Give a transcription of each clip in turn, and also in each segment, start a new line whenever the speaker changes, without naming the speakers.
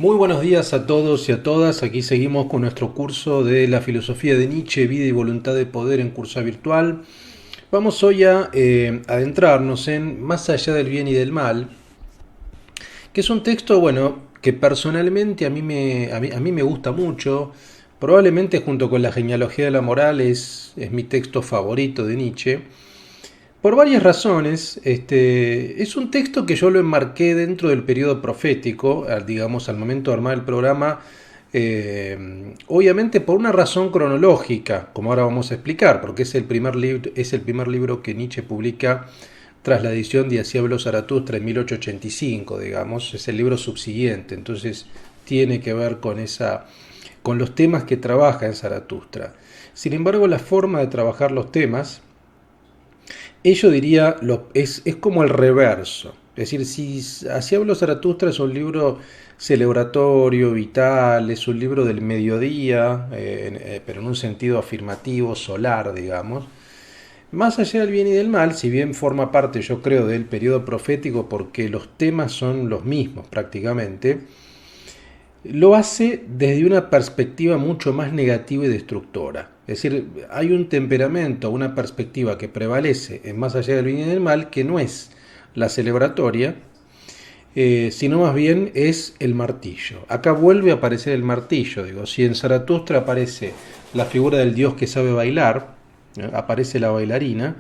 Muy buenos días a todos y a todas. Aquí seguimos con nuestro curso de la filosofía de Nietzsche, vida y voluntad de poder en curso virtual. Vamos hoy a adentrarnos en Más allá del bien y del mal, que es un texto, bueno, que personalmente a mí me gusta mucho. Probablemente junto con la genealogía de la moral es mi texto favorito de Nietzsche. Por varias razones, es un texto que yo lo enmarqué dentro del periodo profético, digamos, al momento de armar el programa, obviamente por una razón cronológica, como ahora vamos a explicar, porque es el primer libro que Nietzsche publica tras la edición de Así habló Zaratustra en 1885, digamos, es el libro subsiguiente, entonces tiene que ver con los temas que trabaja en Zaratustra. Sin embargo, la forma de trabajar los temas, ello diría, es como el reverso. Es decir, si Así habló Zaratustra es un libro celebratorio, vital, es un libro del mediodía, pero en un sentido afirmativo, solar, digamos. Más allá del bien y del mal, si bien forma parte, yo creo, del periodo profético porque los temas son los mismos prácticamente, lo hace desde una perspectiva mucho más negativa y destructora. Es decir, hay un temperamento, una perspectiva que prevalece en Más allá del bien y del mal, que no es la celebratoria, sino más bien es el martillo. Acá vuelve a aparecer el martillo. Digo, si en Zaratustra aparece la figura del dios que sabe bailar, aparece la bailarina,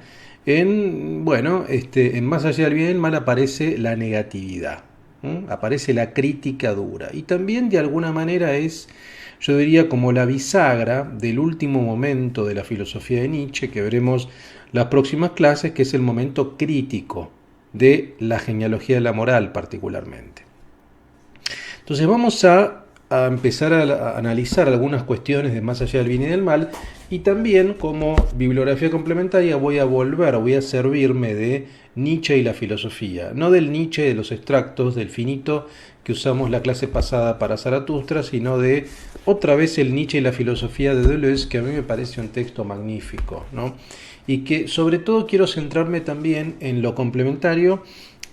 en Más allá del bien y del mal aparece la negatividad. Aparece la crítica dura. Y también de alguna manera es, yo diría, como la bisagra del último momento de la filosofía de Nietzsche, que veremos las próximas clases, que es el momento crítico de la genealogía de la moral particularmente. Entonces vamos a empezar a analizar algunas cuestiones de Más allá del bien y del mal, y también como bibliografía complementaria voy a servirme de Nietzsche y la filosofía, no del Nietzsche de los extractos del finito que usamos la clase pasada para Zaratustra, sino de otra vez el Nietzsche y la filosofía de Deleuze, que a mí me parece un texto magnífico, ¿no? Y que sobre todo quiero centrarme también en lo complementario,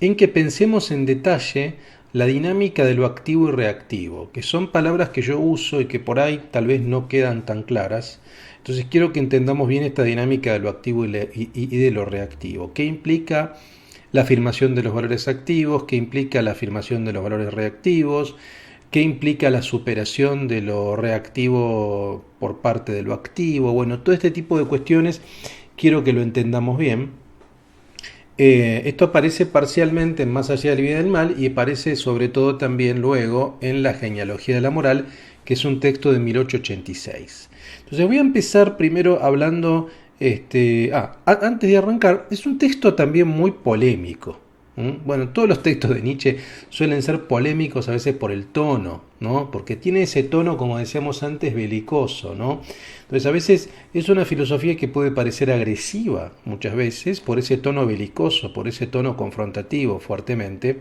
en que pensemos en detalle la dinámica de lo activo y reactivo, que son palabras que yo uso y que por ahí tal vez no quedan tan claras. Entonces quiero que entendamos bien esta dinámica de lo activo y de lo reactivo. ¿Qué implica la afirmación de los valores activos? ¿Qué implica la afirmación de los valores reactivos? ¿Qué implica la superación de lo reactivo por parte de lo activo? Bueno, todo este tipo de cuestiones quiero que lo entendamos bien. Esto aparece parcialmente en Más allá del bien y del mal, y aparece sobre todo también luego en La genealogía de la moral, que es un texto de 1886. Entonces voy a empezar primero hablando, antes de arrancar, es un texto también muy polémico. Bueno, todos los textos de Nietzsche suelen ser polémicos a veces por el tono, ¿no? Porque tiene ese tono, como decíamos antes, belicoso, ¿no? Entonces a veces es una filosofía que puede parecer agresiva muchas veces por ese tono belicoso, por ese tono confrontativo fuertemente,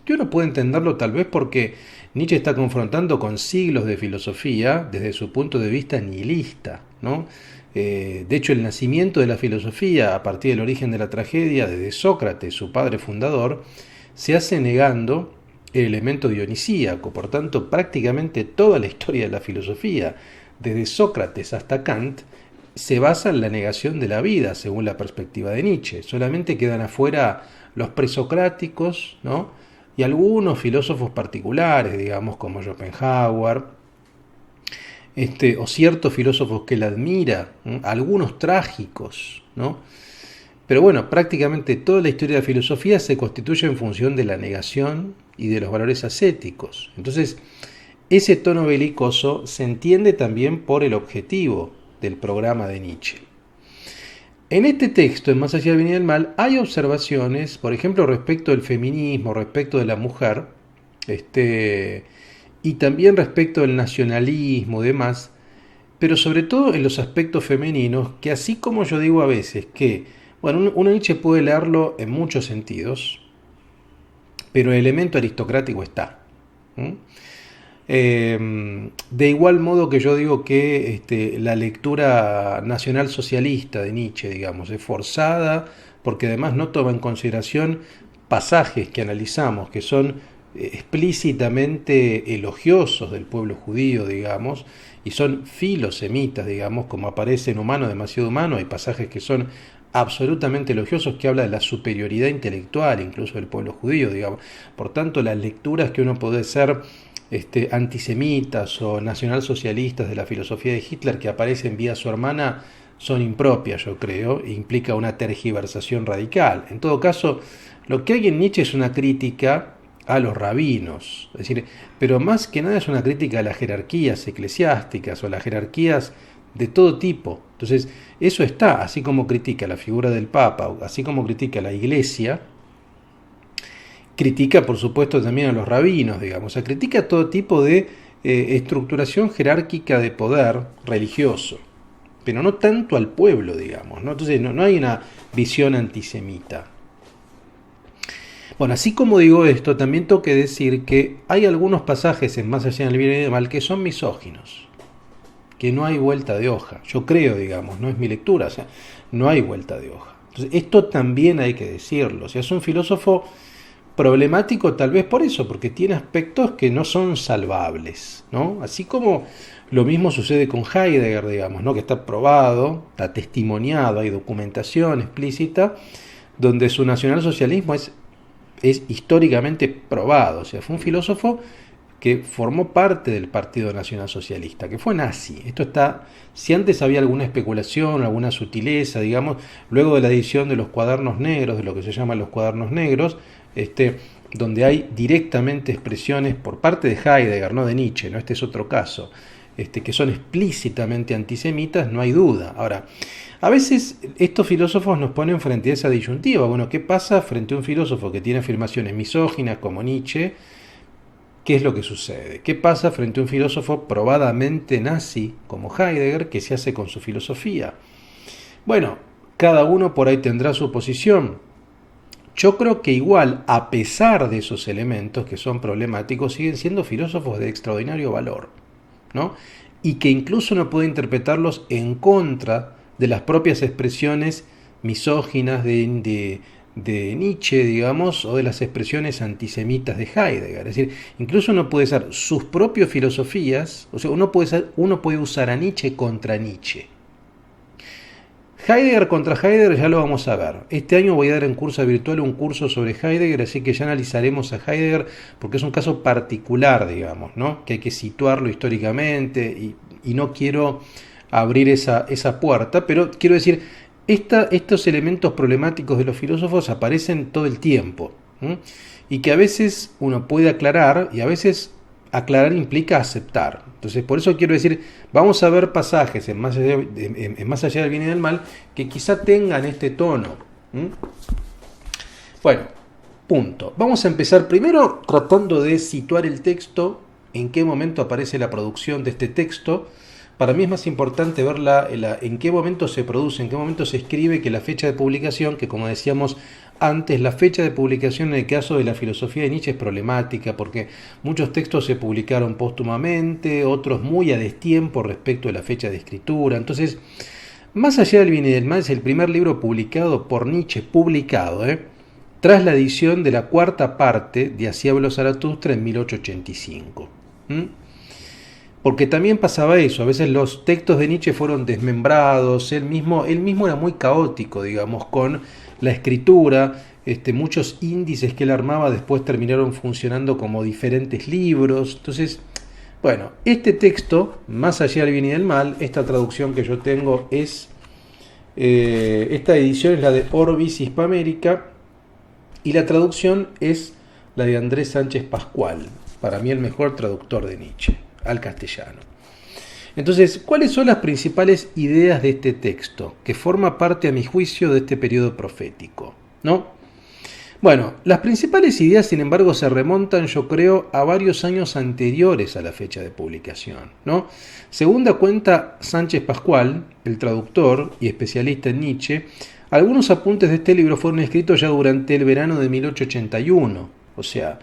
que uno puede entenderlo tal vez porque Nietzsche está confrontando con siglos de filosofía desde su punto de vista nihilista, ¿no? De hecho, el nacimiento de la filosofía a partir del origen de la tragedia, desde Sócrates, su padre fundador, se hace negando el elemento dionisíaco. Por tanto, prácticamente toda la historia de la filosofía, desde Sócrates hasta Kant, se basa en la negación de la vida, según la perspectiva de Nietzsche. Solamente quedan afuera los presocráticos, ¿no? Y algunos filósofos particulares, digamos, como Schopenhauer, o ciertos filósofos que él admira, algunos trágicos, ¿no? Pero bueno, prácticamente toda la historia de la filosofía se constituye en función de la negación y de los valores ascéticos. Entonces, ese tono belicoso se entiende también por el objetivo del programa de Nietzsche. En este texto, en Más allá del bien y del mal, hay observaciones, por ejemplo, respecto del feminismo, respecto de la mujer, y también respecto del nacionalismo y demás, pero sobre todo en los aspectos femeninos, que así como yo digo a veces que, bueno, uno Nietzsche puede leerlo en muchos sentidos, pero el elemento aristocrático está. De igual modo que yo digo que la lectura nacional socialista de Nietzsche, digamos, es forzada, porque además no toma en consideración pasajes que analizamos, que son explícitamente elogiosos del pueblo judío, digamos, y son filosemitas, digamos, como aparece en Humano, demasiado humano. Hay pasajes que son absolutamente elogiosos, que habla de la superioridad intelectual incluso del pueblo judío, digamos. Por tanto, las lecturas que uno puede ser antisemitas o nacionalsocialistas de la filosofía de Hitler que aparecen vía su hermana son impropias, yo creo, e implica una tergiversación radical. En todo caso, lo que hay en Nietzsche es una crítica a los rabinos, es decir, pero más que nada es una crítica a las jerarquías eclesiásticas o a las jerarquías de todo tipo. Entonces, eso está, así como critica la figura del Papa, así como critica la Iglesia, critica por supuesto también a los rabinos, digamos, o sea, critica todo tipo de estructuración jerárquica de poder religioso, pero no tanto al pueblo, digamos, ¿no? Entonces no hay una visión antisemita. Bueno, así como digo esto, también tengo que decir que hay algunos pasajes en Más allá del bien y del mal que son misóginos, que no hay vuelta de hoja. Yo creo, digamos, no es mi lectura, o sea, no hay vuelta de hoja. Entonces, esto también hay que decirlo. O sea, es un filósofo problemático tal vez por eso, porque tiene aspectos que no son salvables, ¿no? Así como lo mismo sucede con Heidegger, digamos, ¿no? Que está probado, está testimoniado, hay documentación explícita, donde su nacionalsocialismo es históricamente probado. O sea, fue un filósofo que formó parte del Partido Nacional Socialista, que fue nazi. Esto está, si antes había alguna especulación, alguna sutileza, digamos, luego de la edición de los cuadernos negros, de lo que se llaman los cuadernos negros, donde hay directamente expresiones por parte de Heidegger, no de Nietzsche, ¿no? Este es otro caso, que son explícitamente antisemitas, no hay duda. Ahora, a veces estos filósofos nos ponen frente a esa disyuntiva. Bueno, ¿qué pasa frente a un filósofo que tiene afirmaciones misóginas como Nietzsche? ¿Qué es lo que sucede? ¿Qué pasa frente a un filósofo probadamente nazi como Heidegger que se hace con su filosofía? Bueno, cada uno por ahí tendrá su posición. Yo creo que igual, a pesar de esos elementos que son problemáticos, siguen siendo filósofos de extraordinario valor, ¿no? Y que incluso uno puede interpretarlos en contra de las propias expresiones misóginas de Nietzsche, digamos, o de las expresiones antisemitas de Heidegger. Es decir, incluso uno puede usar sus propias filosofías, o sea, uno puede usar a Nietzsche contra Nietzsche. Heidegger contra Heidegger ya lo vamos a ver. Este año voy a dar en curso virtual un curso sobre Heidegger, así que ya analizaremos a Heidegger porque es un caso particular, digamos, ¿no? Que hay que situarlo históricamente y no quiero abrir esa puerta, pero quiero decir, estos elementos problemáticos de los filósofos aparecen todo el tiempo, ¿sí? Y que a veces uno puede aclarar y a veces aclarar implica aceptar. Entonces, por eso quiero decir, vamos a ver pasajes en Más allá del bien y del mal que quizá tengan este tono. Bueno, punto. Vamos a empezar primero tratando de situar el texto, en qué momento aparece la producción de este texto. Para mí es más importante ver en qué momento se produce, en qué momento se escribe, que la fecha de publicación, que como decíamos antes, la fecha de publicación en el caso de la filosofía de Nietzsche es problemática, porque muchos textos se publicaron póstumamente, otros muy a destiempo respecto de la fecha de escritura. Entonces, Más allá del bien y del mal es el primer libro publicado por Nietzsche, tras la edición de la cuarta parte de Así habló Zaratustra en 1885. Porque también pasaba eso, a veces los textos de Nietzsche fueron desmembrados, él mismo era muy caótico, digamos, con la escritura, muchos índices que él armaba después terminaron funcionando como diferentes libros. Entonces, bueno, este texto, Más allá del bien y del mal, esta traducción que yo tengo es, esta edición es la de Orbis Hispamérica y la traducción es la de Andrés Sánchez Pascual, para mí el mejor traductor de Nietzsche al castellano. Entonces, ¿cuáles son las principales ideas de este texto, que forma parte, a mi juicio, de este periodo profético? ¿No? Bueno, las principales ideas, sin embargo, se remontan, yo creo, a varios años anteriores a la fecha de publicación, ¿no? Según da cuenta Sánchez Pascual, el traductor y especialista en Nietzsche, algunos apuntes de este libro fueron escritos ya durante el verano de 1881, o sea,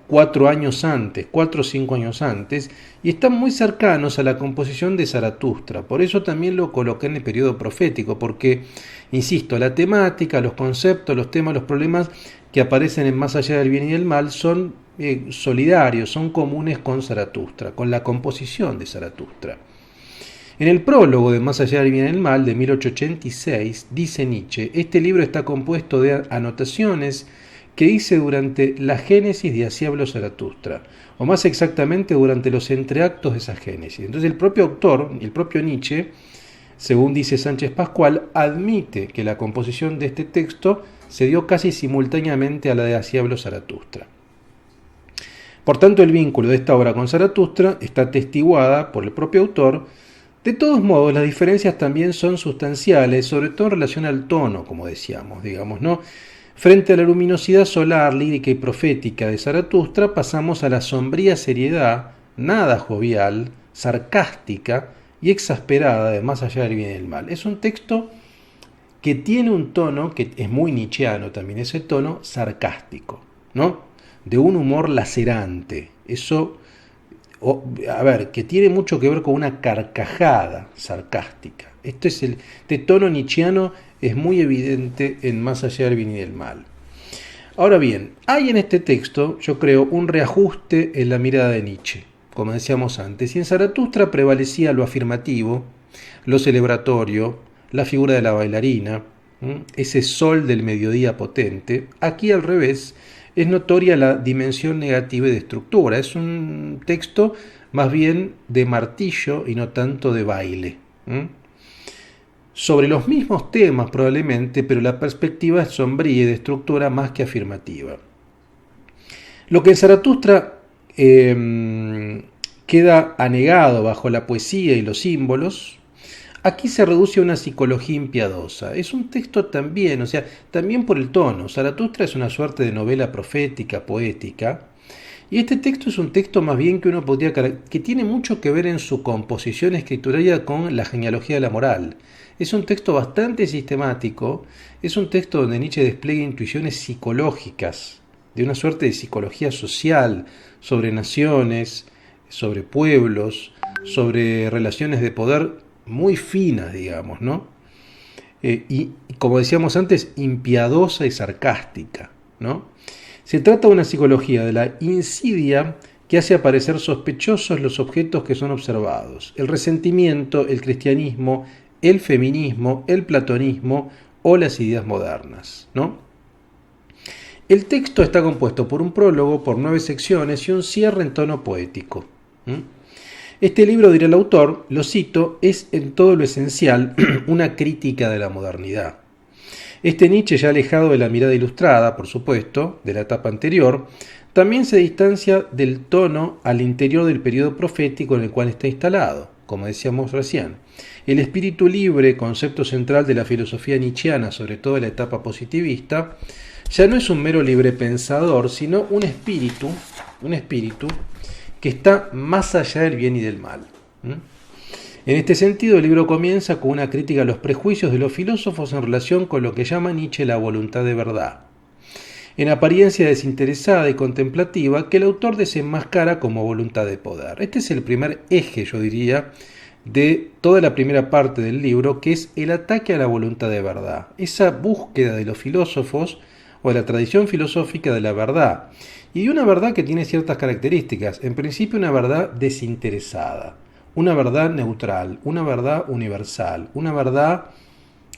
4 o 5 años antes, y están muy cercanos a la composición de Zaratustra. Por eso también lo coloqué en el periodo profético, porque, insisto, la temática, los conceptos, los temas, los problemas que aparecen en Más allá del bien y del mal son solidarios, son comunes con Zaratustra, con la composición de Zaratustra. En el prólogo de Más allá del bien y el mal, de 1886, dice Nietzsche: este libro está compuesto de anotaciones que hice durante la génesis de Así habló Zaratustra, o más exactamente durante los entreactos de esa génesis. Entonces el propio autor, el propio Nietzsche, según dice Sánchez Pascual, admite que la composición de este texto se dio casi simultáneamente a la de Así habló Zaratustra. Por tanto, el vínculo de esta obra con Zaratustra está atestiguada por el propio autor. De todos modos, las diferencias también son sustanciales, sobre todo en relación al tono, como decíamos, ¿no? Frente a la luminosidad solar, lírica y profética de Zaratustra, pasamos a la sombría seriedad, nada jovial, sarcástica y exasperada de Más allá del bien y el mal. Es un texto que tiene un tono, que es muy nietzscheano también, ese tono sarcástico, ¿no? De un humor lacerante. Eso, que tiene mucho que ver con una carcajada sarcástica. Este tono nietzscheano es muy evidente en Más allá del bien y del mal. Ahora bien, hay en este texto, yo creo, un reajuste en la mirada de Nietzsche, como decíamos antes. Y en Zaratustra prevalecía lo afirmativo, lo celebratorio, la figura de la bailarina, ese sol del mediodía potente. Aquí al revés, es notoria la dimensión negativa y de estructura. Es un texto más bien de martillo y no tanto de baile. Sobre los mismos temas probablemente, pero la perspectiva es sombría y de estructura más que afirmativa. Lo que en Zaratustra queda anegado bajo la poesía y los símbolos, aquí se reduce a una psicología impiadosa. Es un texto también, también por el tono. Zaratustra es una suerte de novela profética, poética, y este texto es un texto más bien que uno podría que tiene mucho que ver en su composición escritural con la genealogía de la moral. Es un texto bastante sistemático, es un texto donde Nietzsche despliega intuiciones psicológicas, de una suerte de psicología social, sobre naciones, sobre pueblos, sobre relaciones de poder muy finas, digamos, ¿no? Y como decíamos antes, impiadosa y sarcástica, ¿no? Se trata de una psicología de la insidia que hace aparecer sospechosos los objetos que son observados: el resentimiento, el cristianismo, el feminismo, el platonismo o las ideas modernas, ¿no? El texto está compuesto por un prólogo, por 9 secciones y un cierre en tono poético. Este libro, dirá el autor, lo cito, es en todo lo esencial una crítica de la modernidad. Este Nietzsche, ya alejado de la mirada ilustrada, por supuesto, de la etapa anterior, también se distancia del tono al interior del periodo profético en el cual está instalado, como decíamos recién. El espíritu libre, concepto central de la filosofía nietzscheana, sobre todo en la etapa positivista, ya no es un mero libre pensador, sino un espíritu que está más allá del bien y del mal. En este sentido, el libro comienza con una crítica a los prejuicios de los filósofos en relación con lo que llama Nietzsche la voluntad de verdad, en apariencia desinteresada y contemplativa, que el autor desenmascara como voluntad de poder. Este es el primer eje, yo diría, de toda la primera parte del libro, que es el ataque a la voluntad de verdad, esa búsqueda de los filósofos o de la tradición filosófica de la verdad, y de una verdad que tiene ciertas características. En principio, una verdad desinteresada, una verdad neutral, una verdad universal, una verdad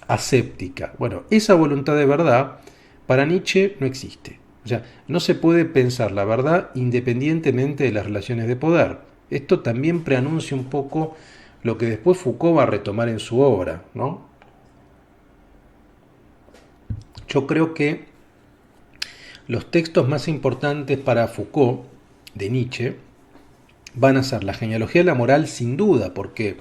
aséptica. Bueno, esa voluntad de verdad para Nietzsche no existe. No se puede pensar la verdad independientemente de las relaciones de poder. Esto también preanuncia un poco lo que después Foucault va a retomar en su obra, ¿no? Yo creo que los textos más importantes para Foucault, de Nietzsche, van a ser la genealogía de la moral, sin duda, porque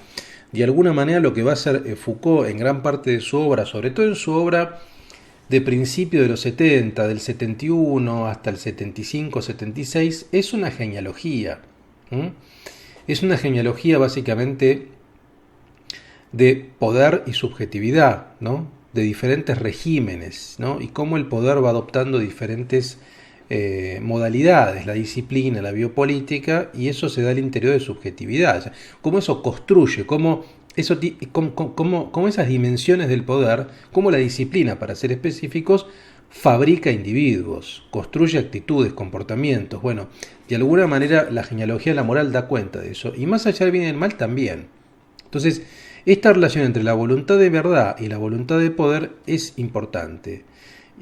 de alguna manera lo que va a hacer Foucault en gran parte de su obra, sobre todo en su obra de principio de los 70, del 71 hasta el 75-76, es una genealogía. Es una genealogía básicamente de poder y subjetividad, ¿no? De diferentes regímenes, ¿no? Y cómo el poder va adoptando diferentes modalidades, la disciplina, la biopolítica, y eso se da al interior de subjetividad. Cómo eso construye, cómo esas dimensiones del poder, cómo la disciplina, para ser específicos, fabrica individuos, construye actitudes, comportamientos. Bueno, de alguna manera la genealogía de la moral da cuenta de eso. Y más allá del bien y del mal también. Entonces, esta relación entre la voluntad de verdad y la voluntad de poder es importante.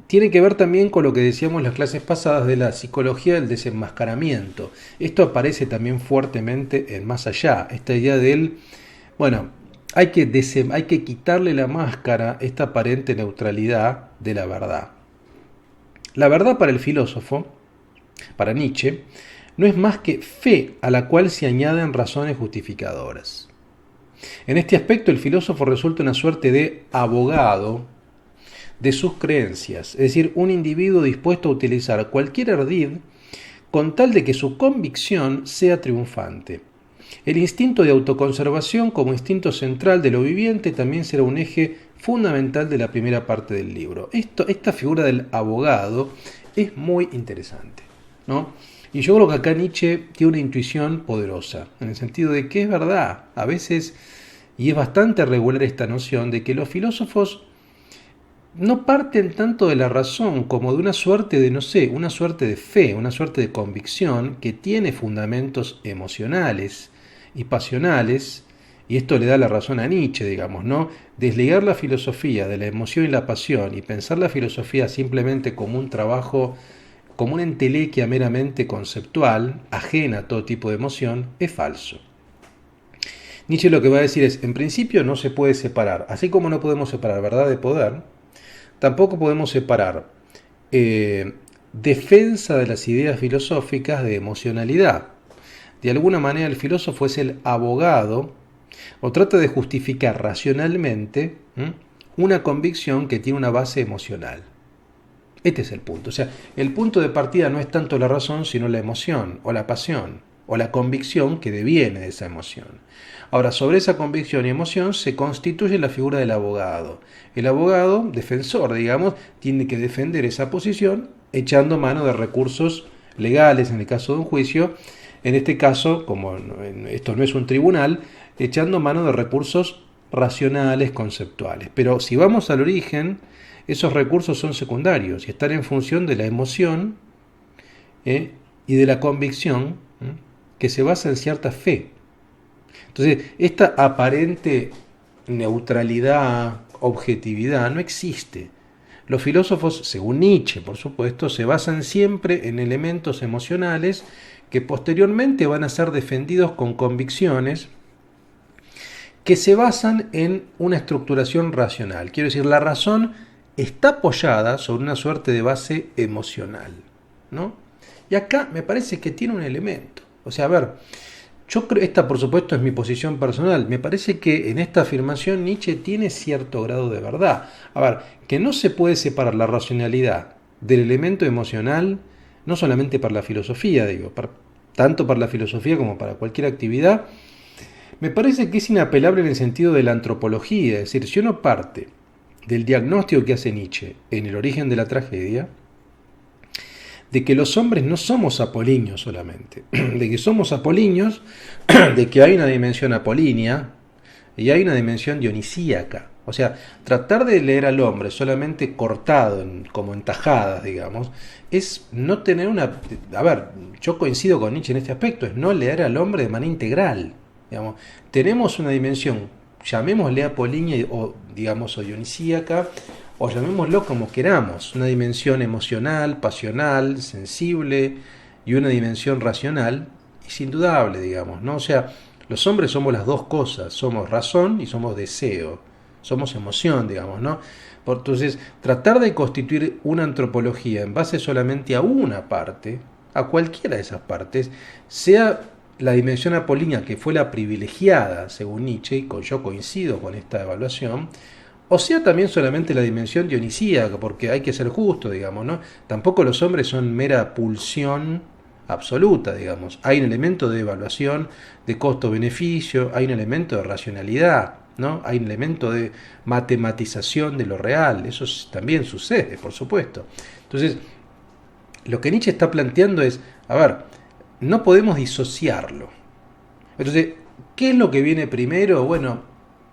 Tiene que ver también con lo que decíamos en las clases pasadas de la psicología del desenmascaramiento. Esto aparece también fuertemente en Más Allá, esta idea del, bueno, hay que quitarle la máscara, esta aparente neutralidad de la verdad. La verdad para el filósofo, para Nietzsche, no es más que fe a la cual se añaden razones justificadoras. En este aspecto el filósofo resulta una suerte de abogado de sus creencias, es decir, un individuo dispuesto a utilizar cualquier ardid con tal de que su convicción sea triunfante. El instinto de autoconservación como instinto central de lo viviente también será un eje fundamental de la primera parte del libro. Esta figura del abogado es muy interesante, ¿no? Y yo creo que acá Nietzsche tiene una intuición poderosa, en el sentido de que es verdad, a veces, y es bastante regular esta noción, de que los filósofos no parten tanto de la razón como de una suerte de, no sé, una suerte de fe, una suerte de convicción que tiene fundamentos emocionales y pasionales, y esto le da la razón a Nietzsche, digamos, ¿no? Desligar la filosofía de la emoción y la pasión y pensar la filosofía simplemente como un trabajo, como una entelequia meramente conceptual, ajena a todo tipo de emoción, es falso. Nietzsche lo que va a decir es, en principio no se puede separar, así como no podemos separar verdad de poder, tampoco podemos separar defensa de las ideas filosóficas de emocionalidad. De alguna manera el filósofo es el abogado o trata de justificar racionalmente una convicción que tiene una base emocional. Este es el punto. O sea, el punto de partida no es tanto la razón, sino la emoción o la pasión o la convicción que deviene de esa emoción. Ahora, sobre esa convicción y emoción se constituye la figura del abogado. El abogado, defensor, digamos, tiene que defender esa posición echando mano de recursos legales en el caso de un juicio. En este caso, como esto no es un tribunal, echando mano de recursos racionales, conceptuales. Pero si vamos al origen, esos recursos son secundarios y están en función de la emoción y de la convicción que se basa en cierta fe. Entonces, esta aparente neutralidad, objetividad, no existe. Los filósofos, según Nietzsche, por supuesto, se basan siempre en elementos emocionales que posteriormente van a ser defendidos con convicciones que se basan en una estructuración racional. Quiero decir, la razón está apoyada sobre una suerte de base emocional, ¿no? Y acá me parece que tiene un elemento. O sea, a ver, yo creo, esta por supuesto es mi posición personal, me parece que en esta afirmación Nietzsche tiene cierto grado de verdad. A ver, que no se puede separar la racionalidad del elemento emocional, no solamente para la filosofía, digo, tanto para la filosofía como para cualquier actividad, me parece que es inapelable en el sentido de la antropología, es decir, si uno parte del diagnóstico que hace Nietzsche en El origen de la tragedia, de que los hombres no somos apolíneos solamente, de que somos apolíneos, de que hay una dimensión apolínea y hay una dimensión dionisíaca. O sea, tratar de leer al hombre solamente cortado, como en tajadas, digamos, es no tener una... A ver, yo coincido con Nietzsche en este aspecto, es no leer al hombre de manera integral. Digamos. Tenemos una dimensión, llamémosle apolínea o, digamos, o dionisíaca, o llamémoslo como queramos, una dimensión emocional, pasional, sensible y una dimensión racional, es indudable, digamos, ¿no? O sea, los hombres somos las dos cosas, somos razón y somos deseo, somos emoción, digamos, ¿no? Entonces, tratar de constituir una antropología en base solamente a una parte, a cualquiera de esas partes, sea la dimensión apolínea que fue la privilegiada, según Nietzsche, y yo coincido con esta evaluación, o sea también solamente la dimensión dionisíaca, porque hay que ser justo, digamos, ¿no? Tampoco los hombres son mera pulsión absoluta, digamos. Hay un elemento de evaluación, de costo-beneficio, hay un elemento de racionalidad, ¿no? Hay un elemento de matematización de lo real, eso también sucede, por supuesto. Entonces, lo que Nietzsche está planteando es, a ver, no podemos disociarlo. Entonces, ¿qué es lo que viene primero? Bueno,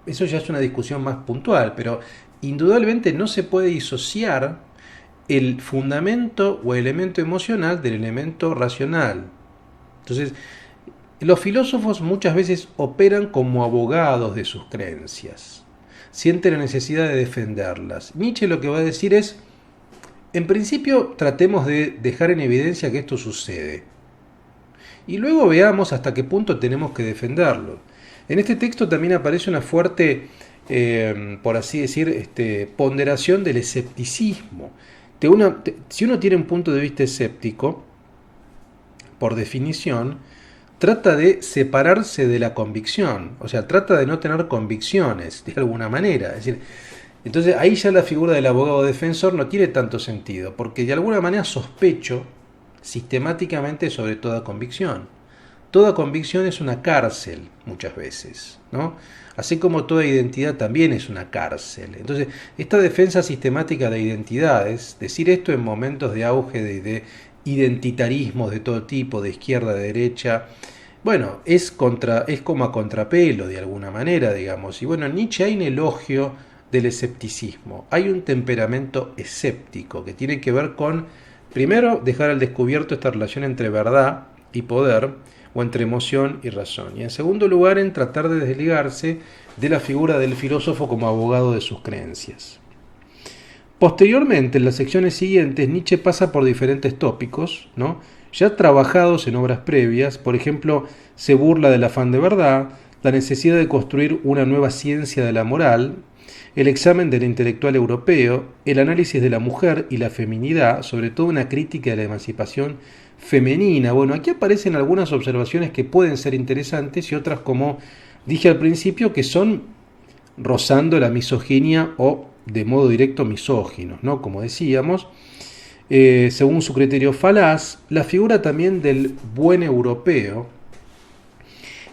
eso ya es una discusión más puntual, pero indudablemente no se puede disociar el fundamento o elemento emocional del elemento racional. Entonces, los filósofos muchas veces operan como abogados de sus creencias, sienten la necesidad de defenderlas. Nietzsche lo que va a decir es, en principio tratemos de dejar en evidencia que esto sucede, y luego veamos hasta qué punto tenemos que defenderlo. En este texto también aparece una fuerte, por así decir, ponderación del escepticismo. Si uno tiene un punto de vista escéptico, por definición, trata de separarse de la convicción, o sea, trata de no tener convicciones de alguna manera. Es decir, entonces ahí ya la figura del abogado defensor no tiene tanto sentido, porque de alguna manera sospecho sistemáticamente sobre toda convicción. Toda convicción es una cárcel muchas veces, ¿no? Así como toda identidad también es una cárcel. Entonces, esta defensa sistemática de identidades, decir esto en momentos de auge de identitarismos de todo tipo, de izquierda, de derecha, bueno, es como a contrapelo de alguna manera, digamos. Y bueno, en Nietzsche hay un elogio del escepticismo. Hay un temperamento escéptico que tiene que ver con, primero, dejar al descubierto esta relación entre verdad y poder, o entre emoción y razón. Y en segundo lugar, en tratar de desligarse de la figura del filósofo como abogado de sus creencias. Posteriormente, en las secciones siguientes, Nietzsche pasa por diferentes tópicos, ¿no?, ya trabajados en obras previas. Por ejemplo, se burla del afán de verdad, la necesidad de construir una nueva ciencia de la moral, el examen del intelectual europeo, el análisis de la mujer y la feminidad, sobre todo una crítica de la emancipación femenina. Bueno, aquí aparecen algunas observaciones que pueden ser interesantes y otras, como dije al principio, que son rozando la misoginia o de modo directo misóginos, ¿no? Como decíamos, según su criterio falaz, la figura también del buen europeo,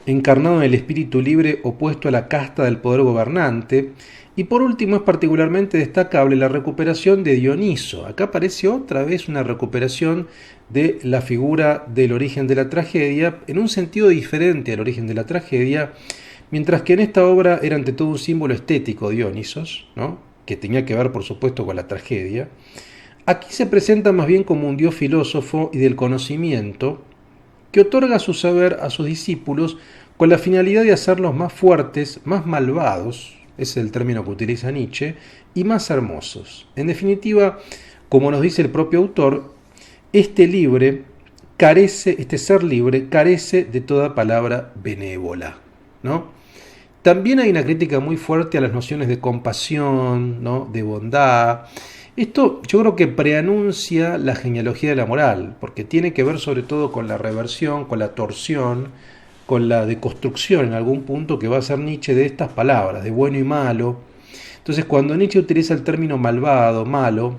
encarnado en el espíritu libre opuesto a la casta del poder gobernante. Y por último, es particularmente destacable la recuperación de Dioniso. Acá aparece otra vez una recuperación de la figura del origen de la tragedia, en un sentido diferente al origen de la tragedia, mientras que en esta obra era ante todo un símbolo estético Dionisos, ¿no?, que tenía que ver por supuesto con la tragedia. Aquí se presenta más bien como un dios filósofo y del conocimiento, que otorga su saber a sus discípulos con la finalidad de hacerlos más fuertes, más malvados, ese es el término que utiliza Nietzsche, y más hermosos. En definitiva, como nos dice el propio autor, este ser libre carece de toda palabra benévola, ¿no? También hay una crítica muy fuerte a las nociones de compasión, ¿no?, de bondad. Esto yo creo que preanuncia la genealogía de la moral, porque tiene que ver sobre todo con la reversión, con la torsión, con la deconstrucción en algún punto que va a hacer Nietzsche de estas palabras, de bueno y malo. Entonces, cuando Nietzsche utiliza el término malvado, malo,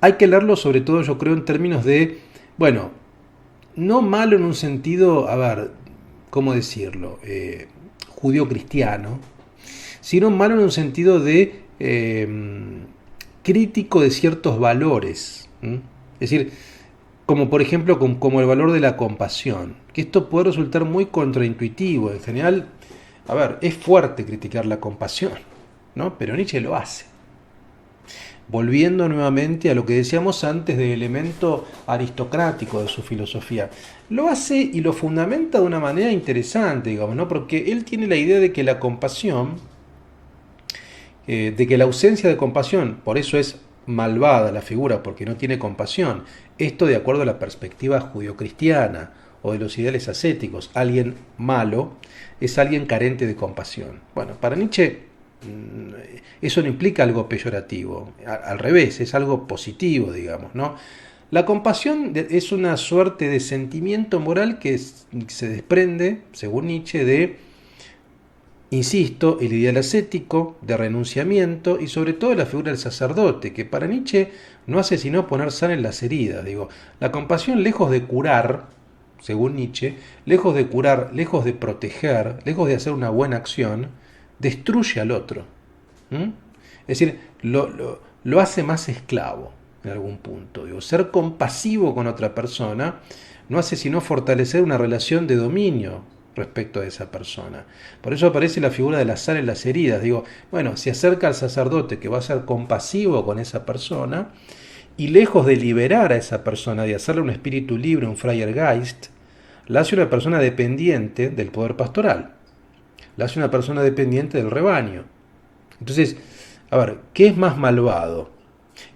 hay que leerlo sobre todo, yo creo, en términos de, bueno, no malo en un sentido, a ver, ¿cómo decirlo?, judío-cristiano, sino malo en un sentido de crítico de ciertos valores. Es decir, como por ejemplo como el valor de la compasión, que esto puede resultar muy contraintuitivo. En general, a ver, es fuerte criticar la compasión, ¿no?, pero Nietzsche lo hace. Volviendo nuevamente a lo que decíamos antes del elemento aristocrático de su filosofía, lo hace y lo fundamenta de una manera interesante, digamos, ¿no?, porque él tiene la idea de que la compasión, de que la ausencia de compasión, por eso es malvada la figura, porque no tiene compasión. Esto de acuerdo a la perspectiva judio-cristiana o de los ideales ascéticos. Alguien malo es alguien carente de compasión. Bueno, para Nietzsche eso no implica algo peyorativo, al revés, es algo positivo, digamos, ¿no? La compasión es una suerte de sentimiento moral que se desprende, según Nietzsche, de, insisto, el ideal ascético, de renunciamiento y sobre todo la figura del sacerdote, que para Nietzsche no hace sino poner sal en las heridas. Digo, la compasión, lejos de curar, según Nietzsche, lejos de curar, lejos de proteger, lejos de hacer una buena acción, destruye al otro. Es decir, lo hace más esclavo en algún punto. Digo, ser compasivo con otra persona no hace sino fortalecer una relación de dominio respecto de esa persona. Por eso aparece la figura de la sal en las heridas. Digo, bueno, se acerca al sacerdote que va a ser compasivo con esa persona y lejos de liberar a esa persona, de hacerle un espíritu libre, un Freiergeist, la hace una persona dependiente del poder pastoral. La hace una persona dependiente del rebaño. Entonces, a ver, ¿qué es más malvado?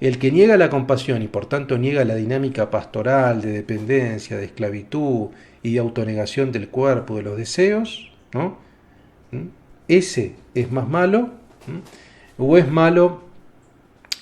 El que niega la compasión y por tanto niega la dinámica pastoral de dependencia, de esclavitud y de autonegación del cuerpo, de los deseos, ¿no? ¿Ese es más malo? ¿O es malo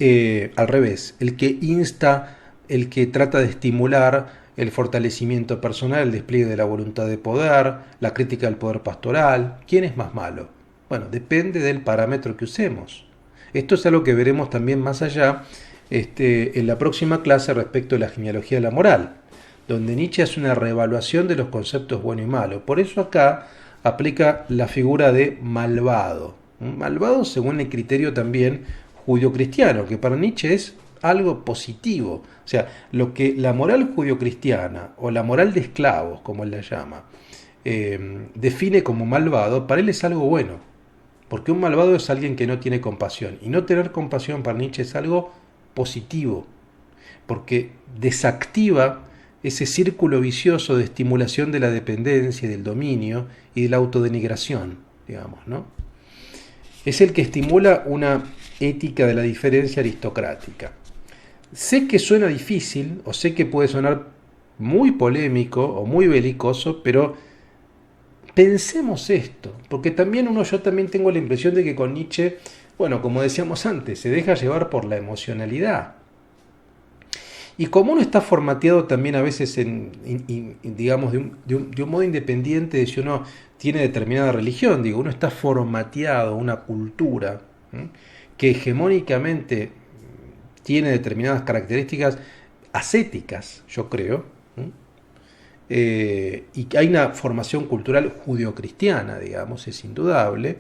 al revés? El que insta, el que trata de estimular el fortalecimiento personal, el despliegue de la voluntad de poder, la crítica del poder pastoral. ¿Quién es más malo? Bueno, depende del parámetro que usemos. Esto es algo que veremos también más allá en la próxima clase respecto de la genealogía de la moral, donde Nietzsche hace una reevaluación de los conceptos bueno y malo. Por eso acá aplica la figura de malvado. Malvado según el criterio también judio-cristiano, que para Nietzsche es algo positivo. O sea, lo que la moral judio-cristiana o la moral de esclavos, como él la llama, define como malvado, para él es algo bueno. Porque un malvado es alguien que no tiene compasión. Y no tener compasión para Nietzsche es algo positivo. Porque desactiva ese círculo vicioso de estimulación de la dependencia, del dominio y de la autodenigración, digamos, ¿no? Es el que estimula una ética de la diferencia aristocrática. Sé que suena difícil, o sé que puede sonar muy polémico o muy belicoso, pero pensemos esto, porque también yo también tengo la impresión de que con Nietzsche, bueno, como decíamos antes, se deja llevar por la emocionalidad. Y como uno está formateado también a veces digamos, de un modo independiente de si uno tiene determinada religión, digo, uno está formateado, una cultura que hegemónicamente tiene determinadas características ascéticas, yo creo, y hay una formación cultural judio-cristiana, digamos, es indudable.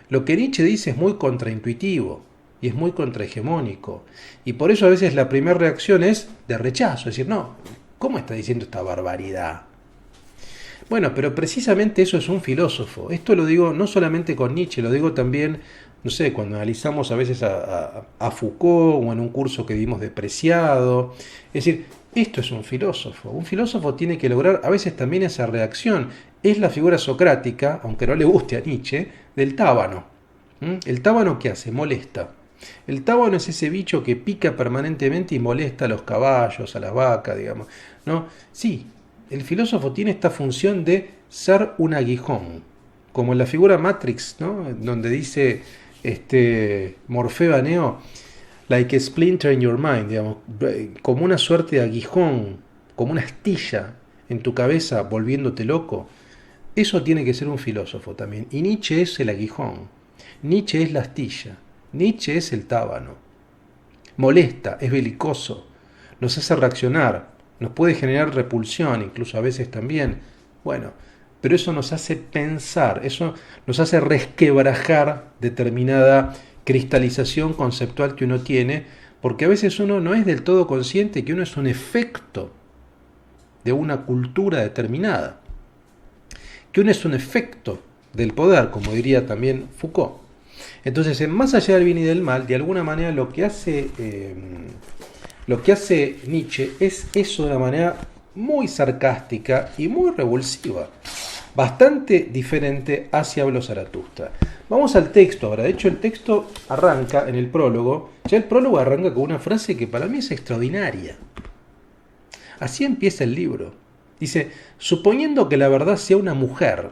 Lo que Nietzsche dice es muy contraintuitivo y es muy contrahegemónico, y por eso a veces la primera reacción es de rechazo, es decir, no, ¿cómo está diciendo esta barbaridad? Bueno, pero precisamente eso es un filósofo. Esto lo digo no solamente con Nietzsche, lo digo también, no sé, cuando analizamos a veces a Foucault o en un curso que dimos de Preciado. Es decir, esto es un filósofo. Un filósofo tiene que lograr a veces también esa reacción. Es la figura socrática, aunque no le guste a Nietzsche, del tábano. ¿El tábano qué hace? Molesta. El tábano es ese bicho que pica permanentemente y molesta a los caballos, a las vacas, digamos. ¿No? Sí, el filósofo tiene esta función de ser un aguijón, como en la figura Matrix, ¿no? Donde dice Morfeo a Neo, like a splinter in your mind, digamos, como una suerte de aguijón, como una astilla en tu cabeza volviéndote loco. Eso tiene que ser un filósofo también. Y Nietzsche es el aguijón, Nietzsche es la astilla, Nietzsche es el tábano. Molesta, es belicoso, nos hace reaccionar, nos puede generar repulsión, incluso a veces también. Bueno, pero eso nos hace pensar, eso nos hace resquebrajar determinada cristalización conceptual que uno tiene, porque a veces uno no es del todo consciente que uno es un efecto de una cultura determinada, que uno es un efecto del poder, como diría también Foucault. Entonces, en Más allá del bien y del mal, de alguna manera lo que hace Nietzsche es eso de una manera muy sarcástica y muy revulsiva, bastante diferente hacia Habló Zaratustra. Vamos al texto ahora. De hecho, el texto arranca en el prólogo. Ya el prólogo arranca con una frase que para mí es extraordinaria. Así empieza el libro. Dice, suponiendo que la verdad sea una mujer.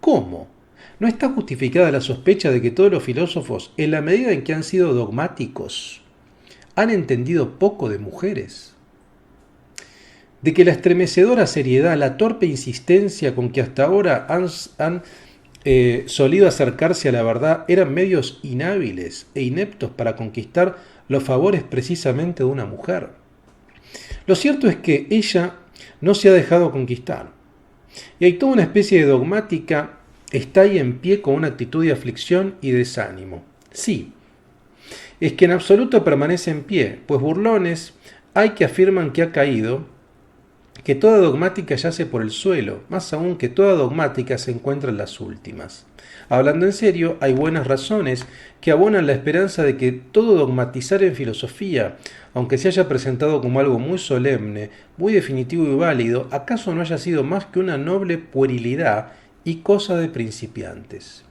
¿Cómo? ¿No está justificada la sospecha de que todos los filósofos, en la medida en que han sido dogmáticos, han entendido poco de mujeres? De que la estremecedora seriedad, la torpe insistencia con que hasta ahora han solido acercarse a la verdad eran medios inhábiles e ineptos para conquistar los favores precisamente de una mujer. Lo cierto es que ella no se ha dejado conquistar, y hay toda una especie de dogmática está ahí en pie con una actitud de aflicción y desánimo. Sí, es que en absoluto permanece en pie, pues burlones hay que afirman que ha caído que toda dogmática yace por el suelo, más aún que toda dogmática se encuentra en las últimas. Hablando en serio, hay buenas razones que abonan la esperanza de que todo dogmatizar en filosofía, aunque se haya presentado como algo muy solemne, muy definitivo y válido, acaso no haya sido más que una noble puerilidad y cosa de principiantes.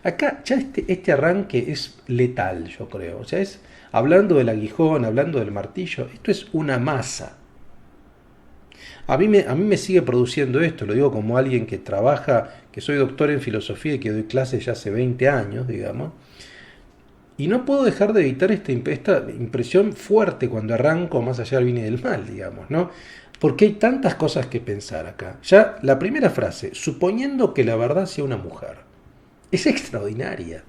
Acá ya este arranque es letal, yo creo. O sea, es hablando del aguijón, hablando del martillo, esto es una masa. A mí me sigue produciendo esto, lo digo como alguien que trabaja, que soy doctor en filosofía y que doy clases ya hace 20 años, digamos, y no puedo dejar de evitar esta impresión fuerte cuando arranco más allá del bien y del mal, digamos, ¿no? Porque hay tantas cosas que pensar acá. Ya la primera frase, suponiendo que la verdad sea una mujer, es extraordinaria,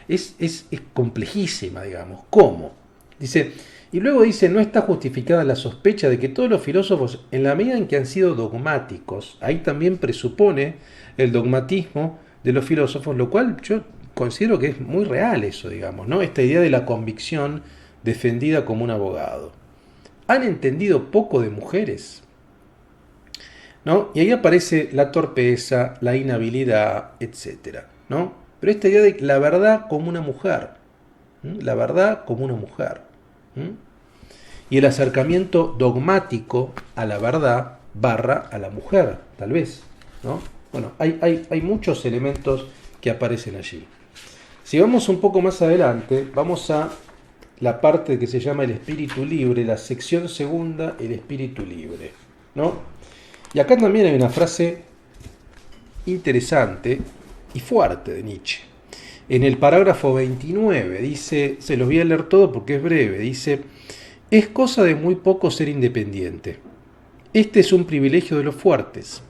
es complejísima, digamos. ¿Cómo? Dice, y luego dice, no está justificada la sospecha de que todos los filósofos, en la medida en que han sido dogmáticos, ahí también presupone el dogmatismo de los filósofos, lo cual yo considero que es muy real eso, digamos, ¿no? Esta idea de la convicción defendida como un abogado. ¿Han entendido poco de mujeres? ¿No? Y ahí aparece la torpeza, la inhabilidad, etcétera, ¿no? Pero esta idea de la verdad como una mujer, la verdad como una mujer, y el acercamiento dogmático a la verdad barra a la mujer, tal vez, ¿no? Bueno, hay muchos elementos que aparecen allí. Si vamos un poco más adelante, vamos a la parte que se llama el espíritu libre, la sección segunda, el espíritu libre, ¿no? Y acá también hay una frase interesante y fuerte de Nietzsche. En el parágrafo 29 dice, se los voy a leer todo porque es breve, dice, es cosa de muy poco ser independiente. Este es un privilegio de los fuertes.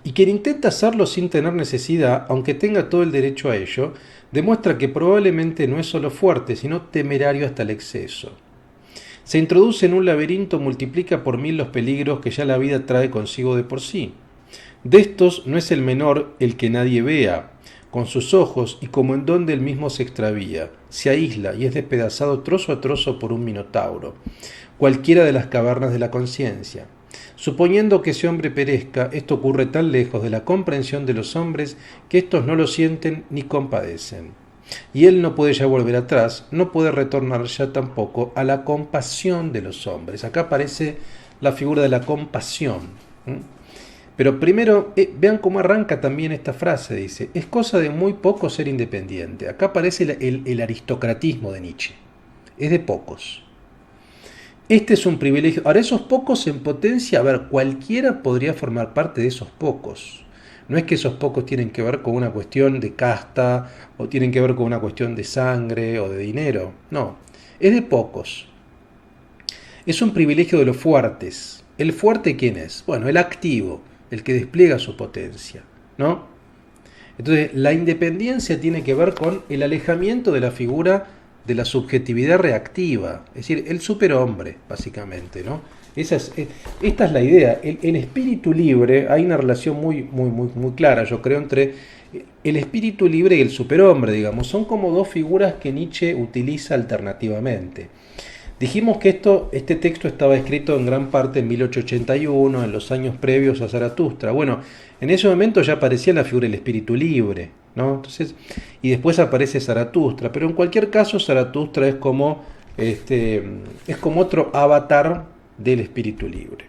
Y quien intenta hacerlo sin tener necesidad, aunque tenga todo el derecho a ello, demuestra que probablemente no es solo fuerte, sino temerario hasta el exceso. Se introduce en un laberinto, multiplica por 1000 los peligros que ya la vida trae consigo de por sí. De estos no es el menor el que nadie vea, con sus ojos y como en donde él mismo se extravía, se aísla y es despedazado trozo a trozo por un minotauro, cualquiera de las cavernas de la conciencia. Suponiendo que ese hombre perezca, esto ocurre tan lejos de la comprensión de los hombres que éstos no lo sienten ni compadecen. Y él no puede ya volver atrás, no puede retornar ya tampoco a la compasión de los hombres. Acá aparece la figura de la compasión. Pero primero, vean cómo arranca también esta frase, dice, es cosa de muy poco ser independiente. Acá aparece el aristocratismo de Nietzsche, es de pocos. Este es un privilegio. Ahora, esos pocos en potencia, a ver, cualquiera podría formar parte de esos pocos. No es que esos pocos tienen que ver con una cuestión de casta, o tienen que ver con una cuestión de sangre o de dinero. No, es de pocos. Es un privilegio de los fuertes. ¿El fuerte quién es? Bueno, el activo, el que despliega su potencia, ¿no? Entonces, la independencia tiene que ver con el alejamiento de la figura de la subjetividad reactiva, es decir, el superhombre, básicamente, ¿no? Esta es la idea. El espíritu libre, hay una relación muy clara, yo creo, entre el espíritu libre y el superhombre, digamos. Son como dos figuras que Nietzsche utiliza alternativamente. Dijimos que este texto estaba escrito en gran parte en 1881, en los años previos a Zaratustra. Bueno, en ese momento ya aparecía la figura del espíritu libre, ¿no? Entonces, y después aparece Zaratustra, pero en cualquier caso Zaratustra es como otro avatar del espíritu libre.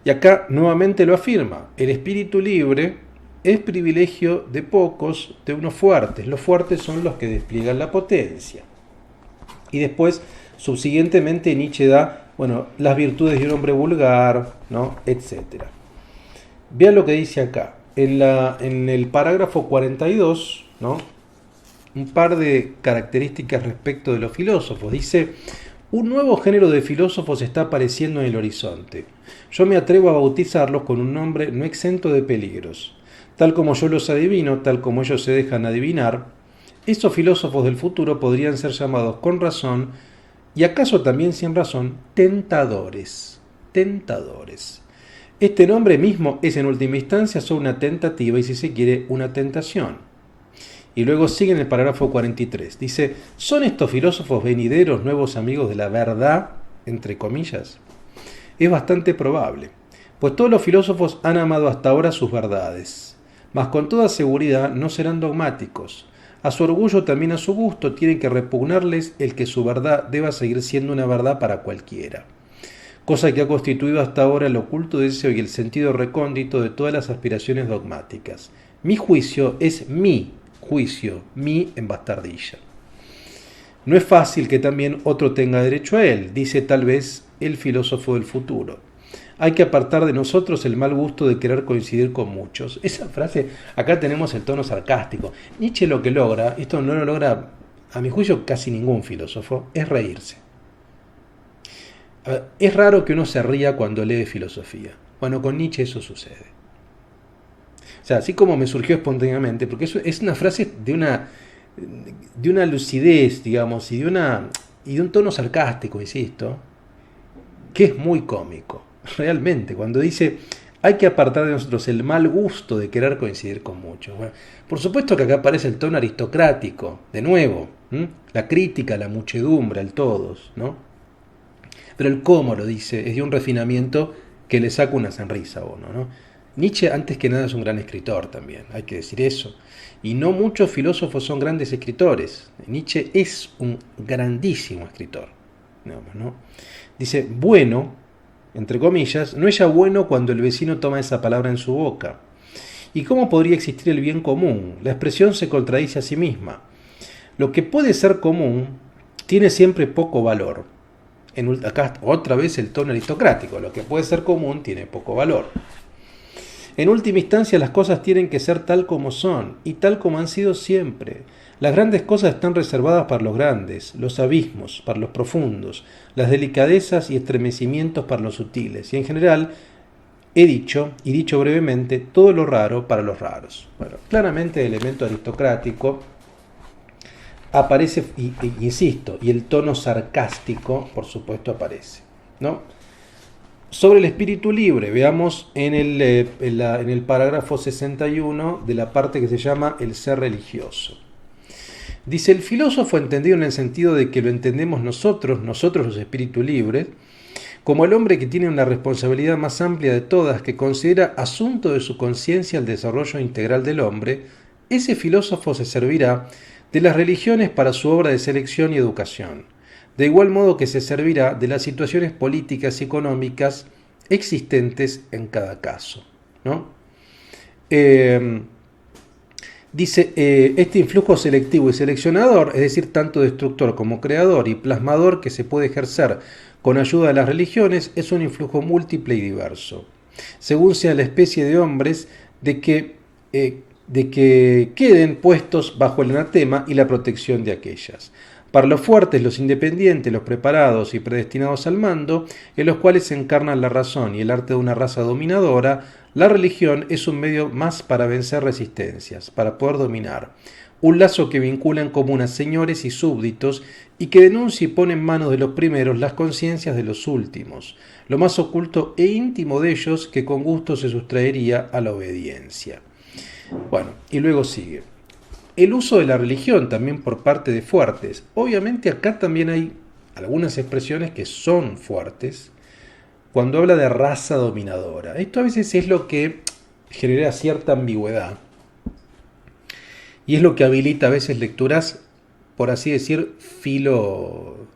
Y acá nuevamente lo afirma, el espíritu libre es privilegio de pocos, de unos fuertes. Los fuertes son los que despliegan la potencia. Y después, subsiguientemente, Nietzsche da, bueno, las virtudes de un hombre vulgar, ¿no? Etcétera. Vean lo que dice acá. En el parágrafo 42, ¿no? Un par de características respecto de los filósofos. Dice, un nuevo género de filósofos está apareciendo en el horizonte. Yo me atrevo a bautizarlos con un nombre no exento de peligros. Tal como yo los adivino, tal como ellos se dejan adivinar, esos filósofos del futuro podrían ser llamados con razón, y acaso también sin razón, tentadores. Tentadores. Este nombre mismo es en última instancia solo una tentativa y, si se quiere, una tentación. Y luego sigue en el parágrafo 43. Dice, ¿son estos filósofos venideros nuevos amigos de la verdad, entre comillas? Es bastante probable. Pues todos los filósofos han amado hasta ahora sus verdades, mas con toda seguridad no serán dogmáticos. A su orgullo, también a su gusto, tiene que repugnarles el que su verdad deba seguir siendo una verdad para cualquiera, cosa que ha constituido hasta ahora el oculto deseo y el sentido recóndito de todas las aspiraciones dogmáticas. Mi juicio es mi juicio, mi en bastardilla. No es fácil que también otro tenga derecho a él, dice tal vez el filósofo del futuro. Hay que apartar de nosotros el mal gusto de querer coincidir con muchos. Esa frase, acá tenemos el tono sarcástico. Nietzsche lo que logra, esto no lo logra, a mi juicio, casi ningún filósofo, es reírse. Es raro que uno se ría cuando lee filosofía. Bueno, con Nietzsche eso sucede. O sea, así como me surgió espontáneamente, porque eso es una frase de una lucidez, digamos, y de un tono sarcástico, insisto, que es muy cómico. Realmente, cuando dice hay que apartar de nosotros el mal gusto de querer coincidir con muchos. Bueno, por supuesto que acá aparece el tono aristocrático, de nuevo, la crítica, la muchedumbre, el todos, ¿no? Pero el cómo lo dice es de un refinamiento que le saca una sonrisa a uno, ¿no? Nietzsche, antes que nada, es un gran escritor también, hay que decir eso. Y no muchos filósofos son grandes escritores. Nietzsche es un grandísimo escritor, digamos, ¿no? Dice, bueno, entre comillas, no es ya bueno cuando el vecino toma esa palabra en su boca. ¿Y cómo podría existir el bien común? La expresión se contradice a sí misma. Lo que puede ser común tiene siempre poco valor. Acá otra vez el tono aristocrático. Lo que puede ser común tiene poco valor. En última instancia, las cosas tienen que ser tal como son y tal como han sido siempre. Las grandes cosas están reservadas para los grandes, los abismos para los profundos, las delicadezas y estremecimientos para los sutiles, y en general, he dicho, y dicho brevemente, todo lo raro para los raros. Bueno, claramente el elemento aristocrático aparece, y insisto, y el tono sarcástico, por supuesto, aparece, ¿no? Sobre el espíritu libre, veamos en el parágrafo 61 de la parte que se llama el ser religioso. Dice, el filósofo entendido en el sentido de que lo entendemos nosotros los espíritus libres, como el hombre que tiene una responsabilidad más amplia de todas, que considera asunto de su conciencia el desarrollo integral del hombre, ese filósofo se servirá de las religiones para su obra de selección y educación, de igual modo que se servirá de las situaciones políticas y económicas existentes en cada caso, ¿no? Dice, este influjo selectivo y seleccionador, es decir, tanto destructor como creador y plasmador que se puede ejercer con ayuda de las religiones, es un influjo múltiple y diverso, según sea la especie de hombres de que queden puestos bajo el anatema y la protección de aquellas. Para los fuertes, los independientes, los preparados y predestinados al mando, en los cuales se encarnan la razón y el arte de una raza dominadora, la religión es un medio más para vencer resistencias, para poder dominar. Un lazo que vincula en común a señores y súbditos y que denuncia y pone en manos de los primeros las conciencias de los últimos, lo más oculto e íntimo de ellos que con gusto se sustraería a la obediencia. Bueno, y luego sigue. El uso de la religión también por parte de fuertes. Obviamente acá también hay algunas expresiones que son fuertes cuando habla de raza dominadora. Esto a veces es lo que genera cierta ambigüedad y es lo que habilita a veces lecturas, por así decir, filo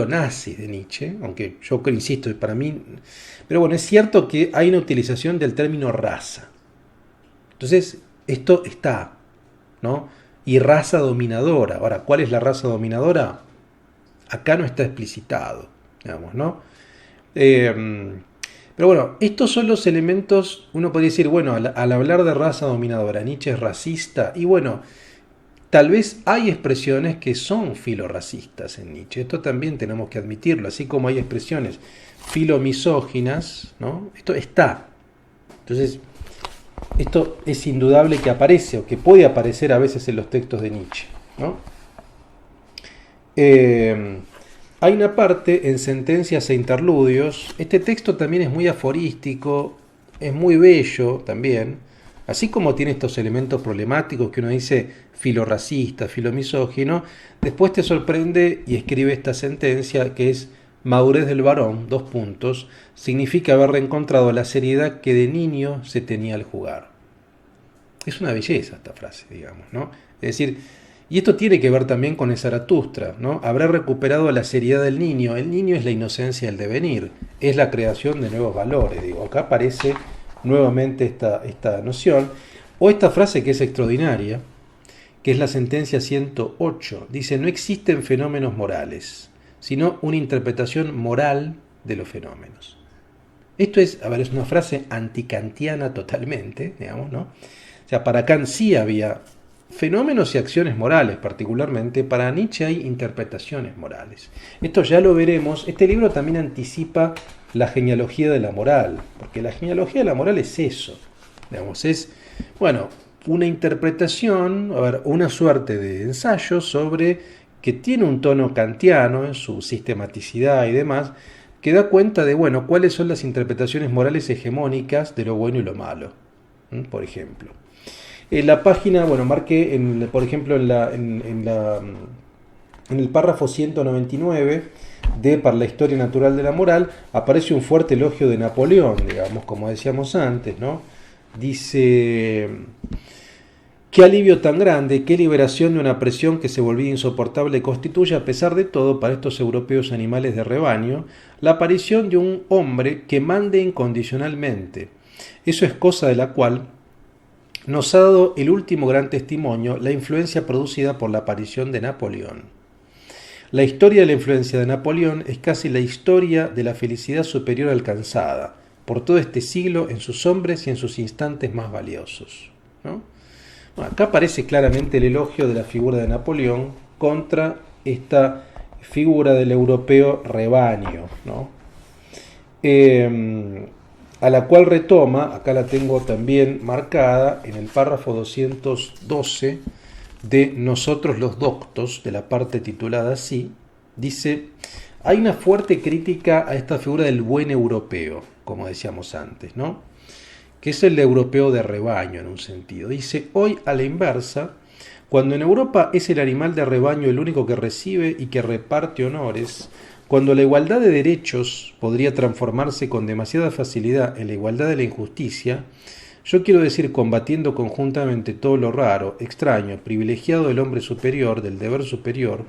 nazi de Nietzsche, aunque yo insisto, para mí, pero bueno, es cierto que hay una utilización del término raza. Entonces, esto está, ¿no? Y raza dominadora. Ahora, ¿cuál es la raza dominadora? Acá no está explicitado, digamos, ¿no? Pero bueno, estos son los elementos, uno podría decir, bueno, al hablar de raza dominadora, Nietzsche es racista, y bueno, tal vez hay expresiones que son filorracistas en Nietzsche, esto también tenemos que admitirlo, así como hay expresiones filomisóginas, ¿no? Esto está. Entonces, esto es indudable que aparece o que puede aparecer a veces en los textos de Nietzsche, ¿no? Hay una parte en Sentencias e Interludios. Este texto también es muy aforístico, es muy bello también, así como tiene estos elementos problemáticos que uno dice filorracista, filomisógino. Después te sorprende y escribe esta sentencia que es Madurez del varón, dos puntos, significa haber reencontrado la seriedad que de niño se tenía al jugar. Es una belleza esta frase, digamos, ¿no? Es decir, y esto tiene que ver también con el Zaratustra, ¿no? Habrá recuperado la seriedad del niño. El niño es la inocencia del devenir, es la creación de nuevos valores. Digo, acá aparece nuevamente esta noción, o esta frase que es extraordinaria, que es la sentencia 108. Dice, no existen fenómenos morales, sino una interpretación moral de los fenómenos. Esto es, a ver, es una frase antikantiana totalmente, digamos, ¿no? O sea, para Kant sí había fenómenos y acciones morales, particularmente. Para Nietzsche hay interpretaciones morales. Esto ya lo veremos. Este libro también anticipa la genealogía de la moral, porque la genealogía de la moral es eso, digamos, es, bueno, una interpretación, a ver, una suerte de ensayo sobre que tiene un tono kantiano en su sistematicidad y demás, que da cuenta de, bueno, cuáles son las interpretaciones morales hegemónicas de lo bueno y lo malo, por ejemplo. En la página, bueno, marqué, por ejemplo, en el párrafo 199 de Para la historia natural de la moral, aparece un fuerte elogio de Napoleón, digamos, como decíamos antes, ¿no? Dice, qué alivio tan grande, qué liberación de una presión que se volvía insoportable constituye, a pesar de todo, para estos europeos animales de rebaño, la aparición de un hombre que mande incondicionalmente. Eso es cosa de la cual nos ha dado el último gran testimonio la influencia producida por la aparición de Napoleón. La historia de la influencia de Napoleón es casi la historia de la felicidad superior alcanzada por todo este siglo en sus hombres y en sus instantes más valiosos, ¿no? Bueno, acá aparece claramente el elogio de la figura de Napoleón contra esta figura del europeo rebaño, ¿no? A la cual retoma, acá la tengo también marcada en el párrafo 212 de Nosotros los Doctos, de la parte titulada así, dice, hay una fuerte crítica a esta figura del buen europeo, como decíamos antes, ¿no? Que es el europeo de rebaño en un sentido. Dice, hoy a la inversa, cuando en Europa es el animal de rebaño el único que recibe y que reparte honores, cuando la igualdad de derechos podría transformarse con demasiada facilidad en la igualdad de la injusticia, yo quiero decir, combatiendo conjuntamente todo lo raro, extraño, privilegiado del hombre superior, del deber superior,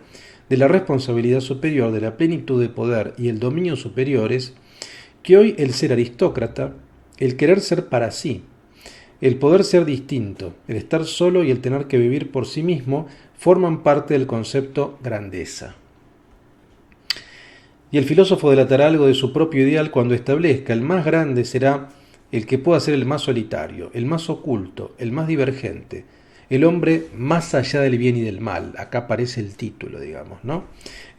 de la responsabilidad superior, de la plenitud de poder y el dominio superiores, que hoy el ser aristócrata, el querer ser para sí, el poder ser distinto, el estar solo y el tener que vivir por sí mismo, forman parte del concepto grandeza. Y el filósofo delatará algo de su propio ideal cuando establezca el más grande será el que pueda ser el más solitario, el más oculto, el más divergente, el hombre más allá del bien y del mal. Acá aparece el título, digamos, ¿no?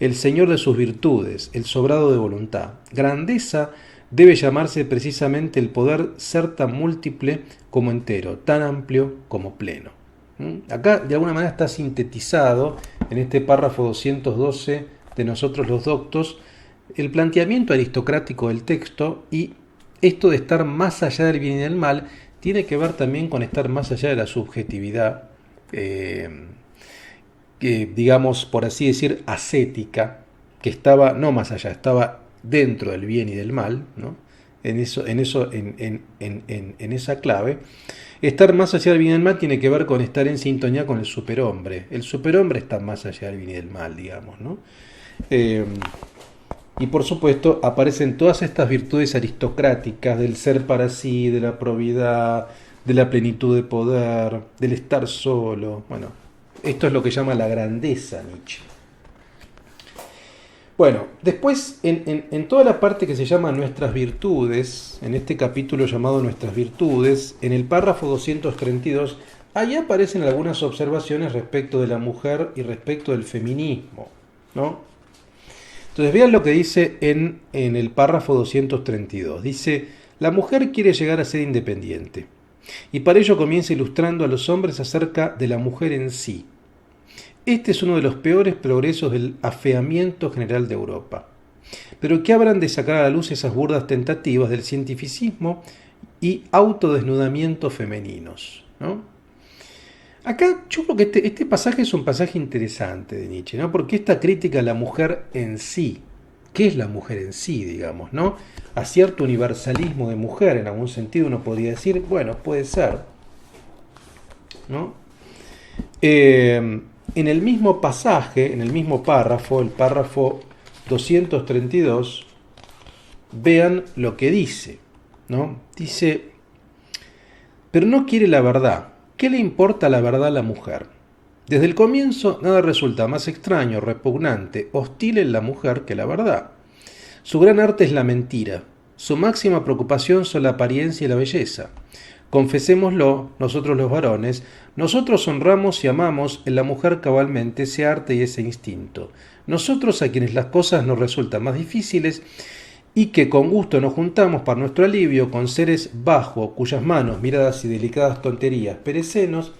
El señor de sus virtudes, el sobrado de voluntad. Grandeza debe llamarse precisamente el poder ser tan múltiple como entero, tan amplio como pleno. Acá de alguna manera está sintetizado en este párrafo 212 de Nosotros los Doctos el planteamiento aristocrático del texto, y esto de estar más allá del bien y del mal tiene que ver también con estar más allá de la subjetividad, digamos, por así decir, ascética, que estaba no más allá, estaba dentro del bien y del mal, ¿no? En esa clave. Estar más allá del bien y del mal tiene que ver con estar en sintonía con el superhombre. El superhombre está más allá del bien y del mal, digamos, ¿no? Y por supuesto aparecen todas estas virtudes aristocráticas del ser para sí, de la probidad, de la plenitud de poder, del estar solo. Bueno, esto es lo que llama la grandeza Nietzsche. Bueno, después en toda la parte que se llama Nuestras Virtudes, en este capítulo llamado Nuestras Virtudes, en el párrafo 232, ahí aparecen algunas observaciones respecto de la mujer y respecto del feminismo, ¿no? Entonces vean lo que dice en el párrafo 232. Dice, la mujer quiere llegar a ser independiente, y para ello comienza ilustrando a los hombres acerca de la mujer en sí. Este es uno de los peores progresos del afeamiento general de Europa. Pero ¿qué habrán de sacar a la luz esas burdas tentativas del cientificismo y autodesnudamiento femeninos, ¿no? Acá yo creo que este pasaje es un pasaje interesante de Nietzsche, ¿no? Porque esta crítica a la mujer en sí, qué es la mujer en sí, digamos, ¿no? A cierto universalismo de mujer, en algún sentido uno podría decir, bueno, puede ser, ¿no? En el mismo pasaje, en el mismo párrafo, el párrafo 232, vean lo que dice, ¿no? Dice, pero no quiere la verdad. ¿Qué le importa la verdad a la mujer? Desde el comienzo nada resulta más extraño, repugnante, hostil en la mujer que la verdad. Su gran arte es la mentira. Su máxima preocupación son la apariencia y la belleza. Confesémoslo, nosotros los varones, nosotros honramos y amamos en la mujer cabalmente ese arte y ese instinto. Nosotros a quienes las cosas nos resultan más difíciles y que con gusto nos juntamos para nuestro alivio con seres bajos, cuyas manos, miradas y delicadas tonterías perecenos,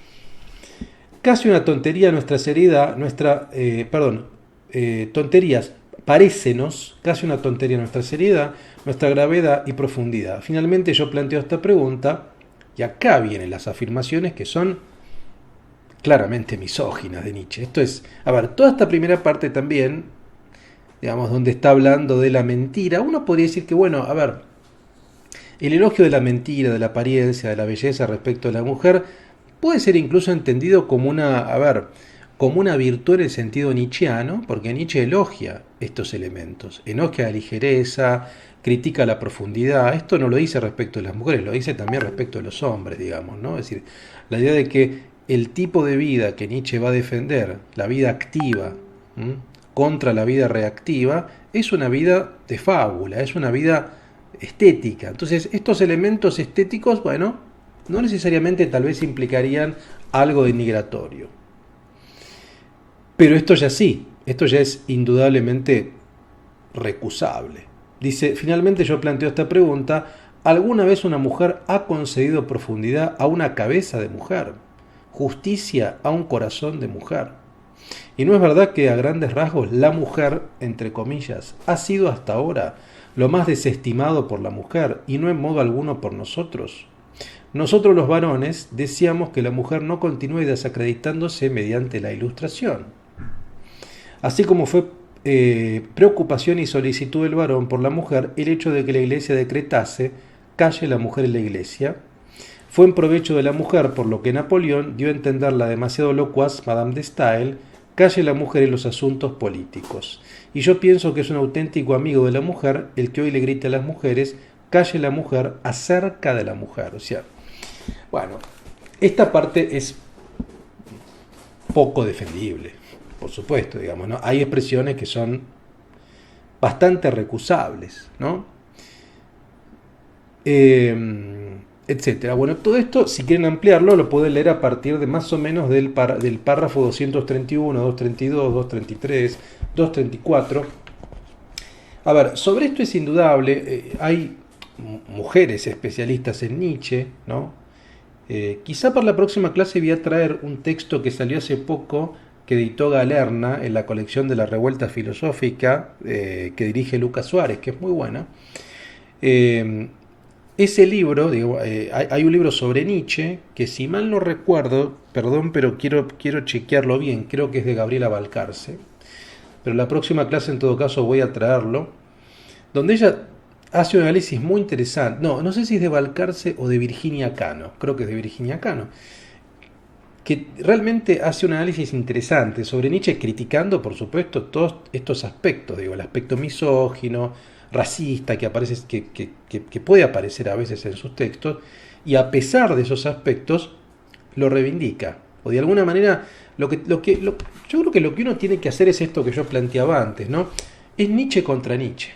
casi una tontería nuestra seriedad, tonterías parécenos, casi una tontería nuestra seriedad, nuestra gravedad y profundidad. Finalmente yo planteo esta pregunta, y acá vienen las afirmaciones que son claramente misóginas de Nietzsche. Esto es, a ver, toda esta primera parte también, digamos, donde está hablando de la mentira, uno podría decir que, bueno, a ver, el elogio de la mentira, de la apariencia, de la belleza respecto a la mujer, puede ser incluso entendido como como una virtud en el sentido nietzscheano, porque Nietzsche elogia estos elementos, elogia la ligereza, critica la profundidad. Esto no lo dice respecto de las mujeres, lo dice también respecto de los hombres, digamos, ¿no? Es decir, la idea de que el tipo de vida que Nietzsche va a defender, la vida activa, contra la vida reactiva, es una vida de fábula, es una vida estética. Entonces, estos elementos estéticos, bueno, no necesariamente tal vez implicarían algo denigratorio. Pero esto ya sí, esto ya es indudablemente recusable. Dice, finalmente yo planteo esta pregunta, ¿alguna vez una mujer ha concedido profundidad a una cabeza de mujer? Justicia a un corazón de mujer. Y no es verdad que a grandes rasgos la mujer, entre comillas, ha sido hasta ahora lo más desestimado por la mujer y no en modo alguno por nosotros. Nosotros los varones deseamos que la mujer no continúe desacreditándose mediante la ilustración. Así como fue preocupación y solicitud del varón por la mujer el hecho de que la iglesia decretase calle la mujer en la iglesia, fue en provecho de la mujer por lo que Napoleón dio a entender la demasiado locuaz Madame de Staël, calle la mujer en los asuntos políticos. Y yo pienso que es un auténtico amigo de la mujer el que hoy le grita a las mujeres, calle la mujer acerca de la mujer. O sea, bueno, esta parte es poco defendible, por supuesto, digamos, ¿no? Hay expresiones que son bastante recusables, ¿no? Etcétera. Bueno, todo esto, si quieren ampliarlo, lo pueden leer a partir de más o menos del párrafo 231, 232, 233, 234. A ver, sobre esto es indudable, hay mujeres especialistas en Nietzsche, ¿no? Quizá para la próxima clase voy a traer un texto que salió hace poco, que editó Galerna en la colección de la Revuelta Filosófica, que dirige Lucas Suárez, que es muy buena. Ese libro, digo, hay un libro sobre Nietzsche, que si mal no recuerdo, perdón, pero quiero chequearlo bien, creo que es de Gabriela Balcarce, pero la próxima clase en todo caso voy a traerlo, donde ella hace un análisis muy interesante, no sé si es de Balcarce o de Virginia Cano, creo que es de Virginia Cano, que realmente hace un análisis interesante sobre Nietzsche, criticando, por supuesto, todos estos aspectos, digo, el aspecto misógino, racista que puede aparecer a veces en sus textos, y a pesar de esos aspectos lo reivindica, o de alguna manera yo creo que lo que uno tiene que hacer es esto que yo planteaba antes, ¿no? Es Nietzsche contra Nietzsche,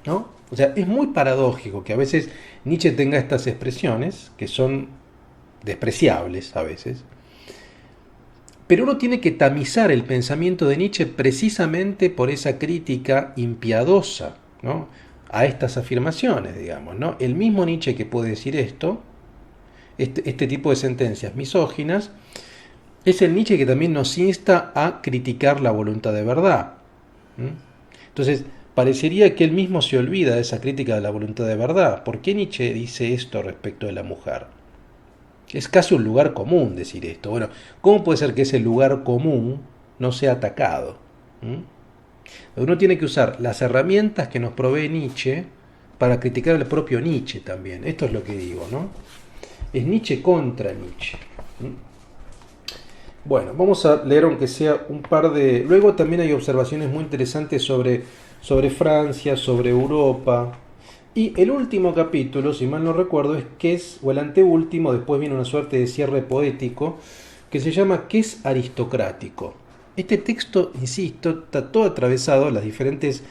¿no? O sea, es muy paradójico que a veces Nietzsche tenga estas expresiones que son despreciables a veces, pero uno tiene que tamizar el pensamiento de Nietzsche precisamente por esa crítica impiadosa, ¿no?, a estas afirmaciones, digamos, ¿no? El mismo Nietzsche que puede decir esto, este tipo de sentencias misóginas, es el Nietzsche que también nos insta a criticar la voluntad de verdad. Entonces, parecería que él mismo se olvida de esa crítica de la voluntad de verdad. ¿Por qué Nietzsche dice esto respecto de la mujer? Es casi un lugar común decir esto. Bueno, ¿cómo puede ser que ese lugar común no sea atacado? Uno tiene que usar las herramientas que nos provee Nietzsche para criticar al propio Nietzsche también. Esto es lo que digo, ¿no? Es Nietzsche contra Nietzsche. Bueno, vamos a leer aunque sea un par de... Luego también hay observaciones muy interesantes sobre Francia, sobre Europa. Y el último capítulo, si mal no recuerdo, o el anteúltimo, después viene una suerte de cierre poético, que se llama ¿Qué es aristocrático? Este texto, insisto, está todo atravesado, las diferentes,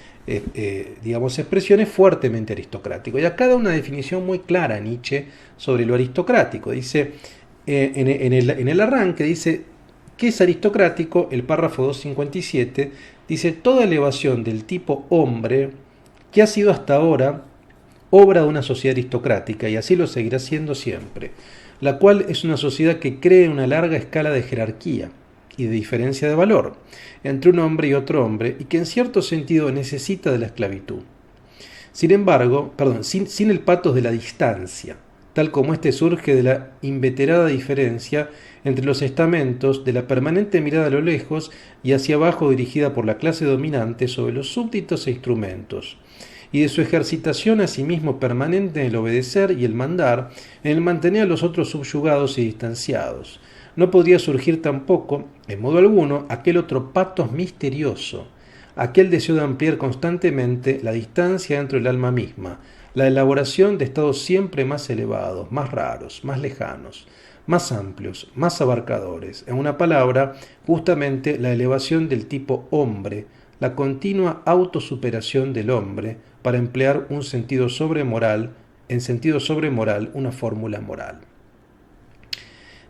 digamos, expresiones fuertemente aristocrático. Y acá da una definición muy clara Nietzsche sobre lo aristocrático. Dice, en el arranque, dice, ¿qué es aristocrático? El párrafo 257 dice, toda elevación del tipo hombre que ha sido hasta ahora obra de una sociedad aristocrática, y así lo seguirá siendo siempre, la cual es una sociedad que cree una larga escala de jerarquía y de diferencia de valor entre un hombre y otro hombre, y que en cierto sentido necesita de la esclavitud. Sin embargo, sin el patos de la distancia, tal como éste surge de la inveterada diferencia entre los estamentos, de la permanente mirada a lo lejos y hacia abajo dirigida por la clase dominante sobre los súbditos e instrumentos, y de su ejercitación asimismo permanente en el obedecer y el mandar, en el mantener a los otros subyugados y distanciados. No podría surgir tampoco, en modo alguno, aquel otro patos misterioso, aquel deseo de ampliar constantemente la distancia dentro del alma misma, la elaboración de estados siempre más elevados, más raros, más lejanos, más amplios, más abarcadores. En una palabra, justamente la elevación del tipo hombre, la continua autosuperación del hombre, para emplear un sentido sobremoral, en sentido sobremoral, una fórmula moral.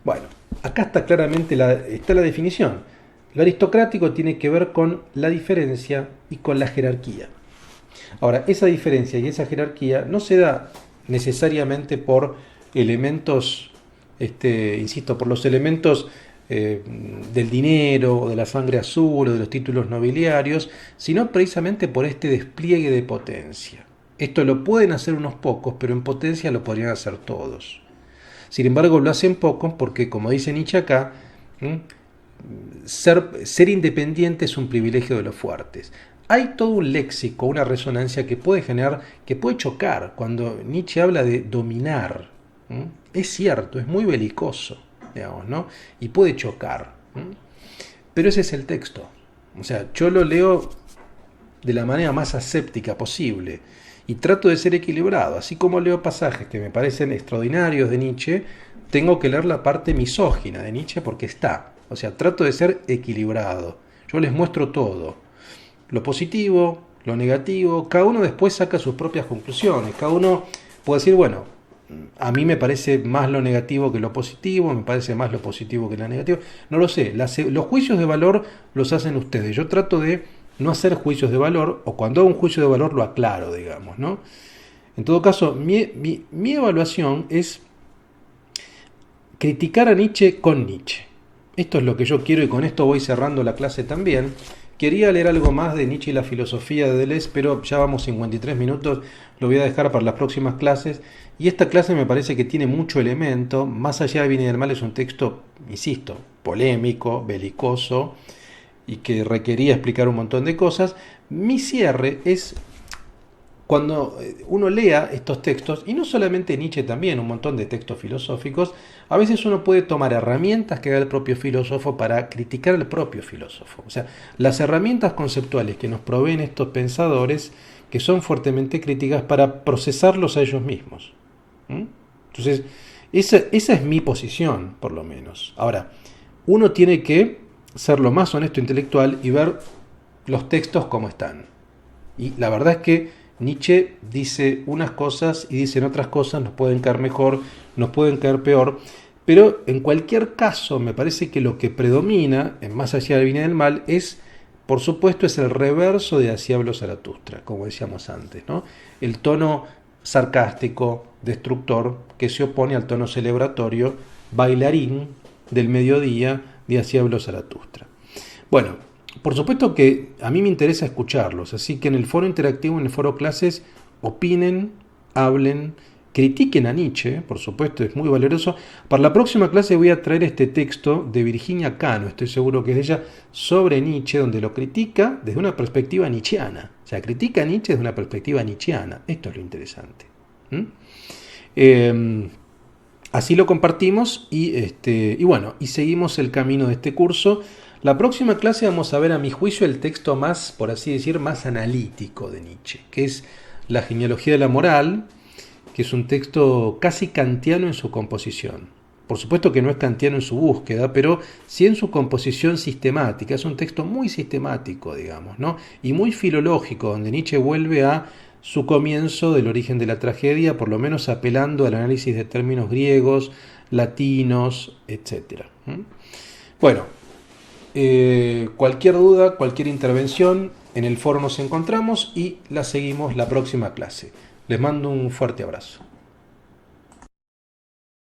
Bueno, acá está claramente la definición. Lo aristocrático tiene que ver con la diferencia y con la jerarquía. Ahora, esa diferencia y esa jerarquía no se da necesariamente por elementos, insisto, por los elementos del dinero, o de la sangre azul, o de los títulos nobiliarios, sino precisamente por este despliegue de potencia. Esto lo pueden hacer unos pocos, pero en potencia lo podrían hacer todos. Sin embargo, lo hacen pocos porque, como dice Nietzsche acá, ser independiente es un privilegio de los fuertes. Hay todo un léxico, una resonancia que puede generar, que puede chocar cuando Nietzsche habla de dominar. Es cierto, es muy belicoso, digamos, ¿no? Y puede chocar. Pero ese es el texto. O sea, yo lo leo de la manera más aséptica posible y trato de ser equilibrado. Así como leo pasajes que me parecen extraordinarios de Nietzsche, tengo que leer la parte misógina de Nietzsche porque está. O sea, trato de ser equilibrado. Yo les muestro todo. Lo positivo, lo negativo, cada uno después saca sus propias conclusiones. Cada uno puede decir, bueno, a mí me parece más lo negativo que lo positivo, me parece más lo positivo que lo negativo. No lo sé, los juicios de valor los hacen ustedes. Yo trato de no hacer juicios de valor, o cuando hago un juicio de valor lo aclaro, digamos, ¿no? En todo caso, mi evaluación es criticar a Nietzsche con Nietzsche. Esto es lo que yo quiero y con esto voy cerrando la clase también. Quería leer algo más de Nietzsche y la filosofía de Deleuze, pero ya vamos 53 minutos, lo voy a dejar para las próximas clases. Y esta clase me parece que tiene mucho elemento, más allá de Bien y del Mal es un texto, insisto, polémico, belicoso, y que requería explicar un montón de cosas. Mi cierre es cuando uno lea estos textos, y no solamente Nietzsche, también un montón de textos filosóficos, a veces uno puede tomar herramientas que da el propio filósofo para criticar al propio filósofo. O sea, las herramientas conceptuales que nos proveen estos pensadores, que son fuertemente críticas, para procesarlos a ellos mismos. Entonces, esa es mi posición, por lo menos. Ahora, uno tiene que ser lo más honesto intelectual y ver los textos como están. Y la verdad es que Nietzsche dice unas cosas y dicen otras cosas, nos pueden caer mejor, nos pueden caer peor, pero en cualquier caso me parece que lo que predomina, en Más allá del bien y del mal, por supuesto, es el reverso de Así habló Zaratustra, como decíamos antes, ¿no? El tono sarcástico, destructor, que se opone al tono celebratorio, bailarín del mediodía de Así habló Zaratustra. Bueno, por supuesto que a mí me interesa escucharlos, así que en el foro interactivo, en el foro clases, opinen, hablen, critiquen a Nietzsche, por supuesto, es muy valioso. Para la próxima clase voy a traer este texto de Virginia Cano, estoy seguro que es de ella, sobre Nietzsche, donde lo critica desde una perspectiva nietzscheana. O sea, critica a Nietzsche desde una perspectiva nietzscheana. Esto es lo interesante. Así lo compartimos y bueno, y seguimos el camino de este curso. La próxima clase vamos a ver, a mi juicio, el texto más, por así decir, más analítico de Nietzsche, que es La genealogía de la moral, que es un texto casi kantiano en su composición. Por supuesto que no es kantiano en su búsqueda, pero sí en su composición sistemática. Es un texto muy sistemático, digamos, ¿no? Y muy filológico, donde Nietzsche vuelve a su comienzo del origen de la tragedia, por lo menos apelando al análisis de términos griegos, latinos, etc. Bueno, cualquier duda, cualquier intervención, en el foro nos encontramos y la seguimos la próxima clase. Les mando un fuerte abrazo.